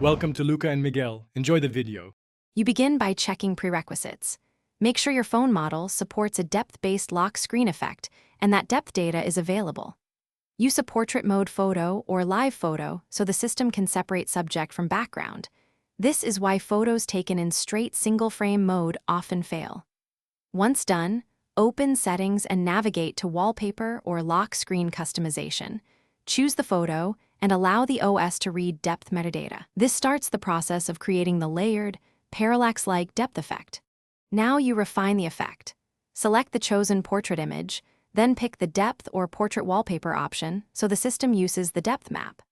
Welcome to Luca and Miguel. Enjoy the video. You begin by checking prerequisites. Make sure your phone model supports a depth-based lock screen effect and that depth data is available. Use a portrait mode photo or live photo so the system can separate subject from background. This is why photos taken in straight single-frame mode often fail. Once done, open Settings and navigate to Wallpaper or Lock Screen Customization. Choose the photo and allow the OS to read depth metadata. This starts the process of creating the layered, parallax-like depth effect. Now you refine the effect. Select the chosen portrait image, then pick the depth or portrait wallpaper option so the system uses the depth map.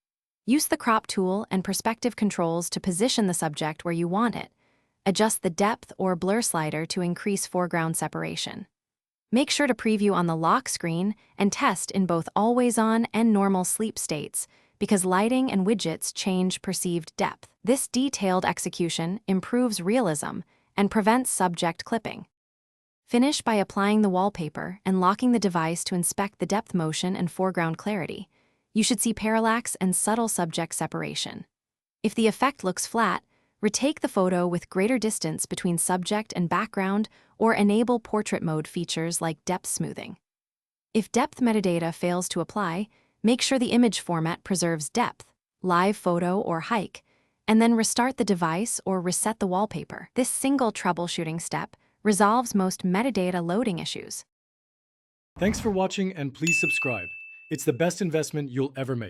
Use the crop tool and perspective controls to position the subject where you want it. Adjust the depth or blur slider to increase foreground separation. Make sure to preview on the lock screen and test in both always-on and normal sleep states because lighting and widgets change perceived depth. This detailed execution improves realism and prevents subject clipping. Finish by applying the wallpaper and locking the device to inspect the depth motion and foreground clarity. You should see parallax and subtle subject separation. If the effect looks flat, retake the photo with greater distance between subject and background or enable portrait mode features like depth smoothing. If depth metadata fails to apply, make sure the image format preserves depth, live photo or hike, and then restart the device or reset the wallpaper. This single troubleshooting step resolves most metadata loading issues. Thanks for watching and please subscribe. It's the best investment you'll ever make.